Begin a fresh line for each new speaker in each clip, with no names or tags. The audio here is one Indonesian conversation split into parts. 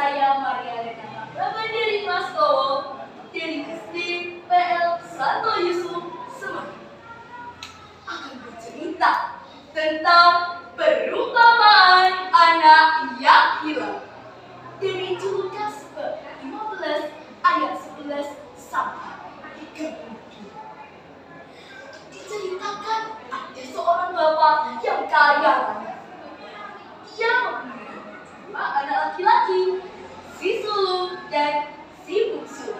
saya Maria Renata Prabadi dari Prastowo dari SD PL Santo Yusuf Semarang akan bercerita tentang perumpamaan anak yang hilang dari Lukas bab 15 ayat 11 sampai 32. Diceritakan ada seorang bapak yang kaya raya. Ia mempunyai dua anak laki-laki, si sulung dan si bungsu.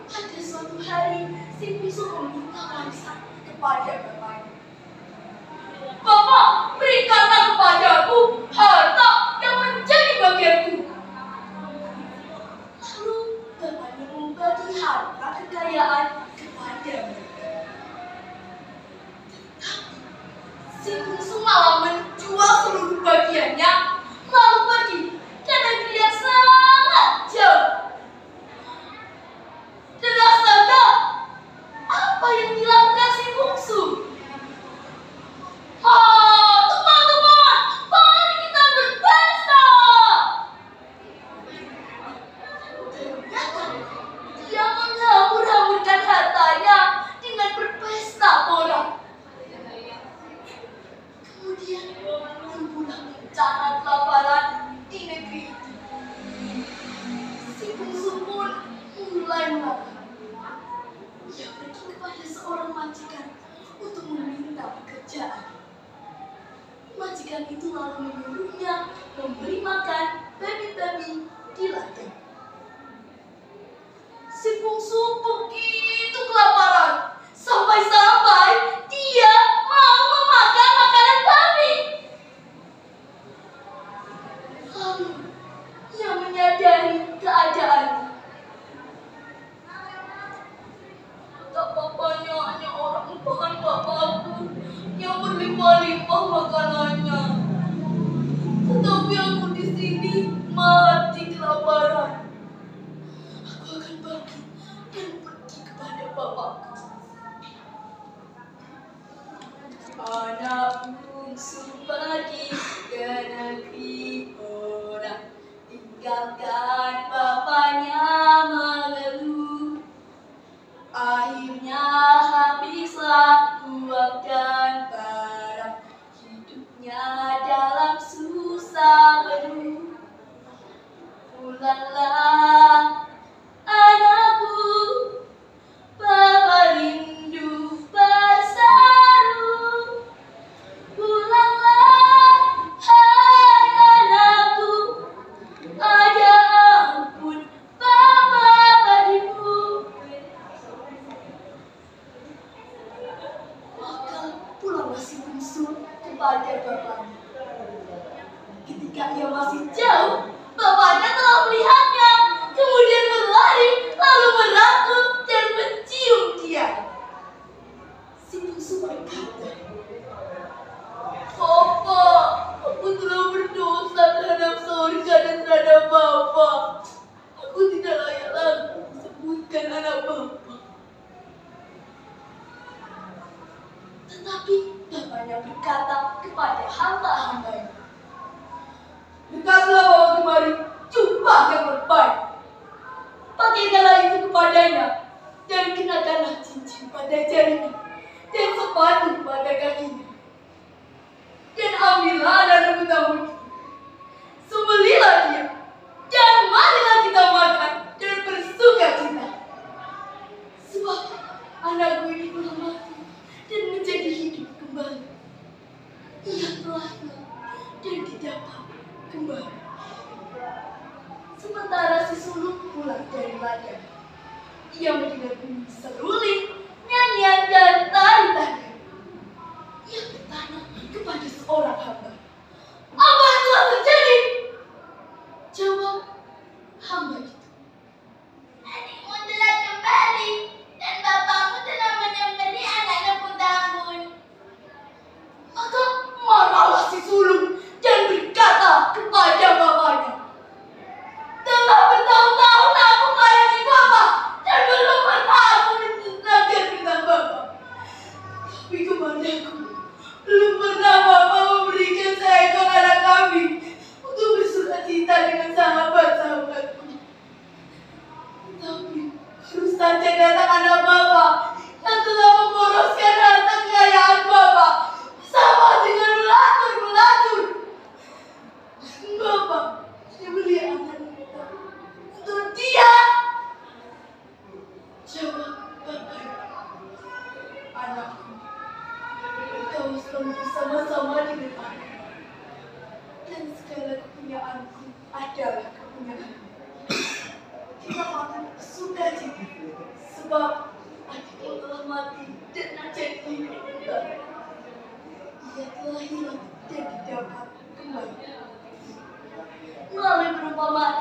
Pada suatu hari, si bungsu meminta warisan kepada bapaknya. "Bapak, berikanlah kepadaku harta yang menjadi bagianku." Lalu bapaknya membagi harta kekayaan kepada mereka. Si bungsu malah menjual seluruh bagiannya, lalu pergi ke negeri yang sangat jauh. Dan astaga, apa yang dilakukan si bungsu? Teman-teman, mari kita berpesta! Ternyata dia menghambur-hamburkan hartanya dengan berpesta pora. Kemudian timbullah bencana kelaparan di negeri itu. Si bungsu pun mulai melapar. Ia pergi kepada seorang majikan untuk meminta pekerjaan. Majikan itu lalu menyuruhnya memberi makan babi-babi di ladang. Si bungsu begitu kelaparan, sampai-sampai dia mau memakan makanan babi. Lalu ia menyadari keadaannya. Tak bapaknya hanya orang upahan bapakku yang berlimpah-limpah makanannya. Tetapi aku di sini mati kelaparan. Aku akan pergi dan pergi kepada bapakku. Anak bungsu pergi ke negeri orang, tinggalkan bapaknya mengeluh. Akhirnya habislah uang dan barang, hidupnya dalam susah beruh. Pulanglah anakku, Bapa rindu berseru. Pulanglah hai anakku, ada ampun Bapa padamu. Maka pulanglah si bungsu kepada bapaknya. Ketika ia masih jauh, bapaknya telah melihatnya, kemudian berlari, lalu merangkul dan mencium dia. Si bungsu berkata, "Bapak, aku telah berdosa terhadap surga dan terhadap Bapak. Aku tidak layak lagi disebutkan anak Bapak." Tetapi bapaknya berkata kepada hamba-hambanya, "Dekatlah bawa kemari jubah yang terbaik. Pakaikanlah itu kepadanya, dan kenakanlah cincin pada jarinya, dan sepatu pada kakinya. Dan ambillah anak rambut-rambut itu, sembelihlah dia, dan marilah kita makan dan bersuka cita. Sebab anakku ini telah mati dan menjadi hidup kembali. Ia telah hilang dan didapat kembali." Sementara si sulung pulang dari ladang, ia mendengar bunyi seruling, nyanyian dan tari-tarian. Ia bertanya kepada seorang hamba, "Apa yang telah terjadi?" Jawab hamba itu, "Adikmu telah kembali dan bapakmu telah menyembelih anaknya putambun." Maka marahlah si sulung dan berkata kepada bapaknya, "Telah bertahun-tahun aku melayani Bapak dan belum pernah aku menyenangkan tentang Bapak. Tapi kepadaku belum pernah Bapak memberikan kepunyaanku adalah kepunyaanku. Kita akan suka cita, sebab adikku telah mati dan ajak ini kembali. Ia telah hilang dan didapat kembali. Melalui perumpamaan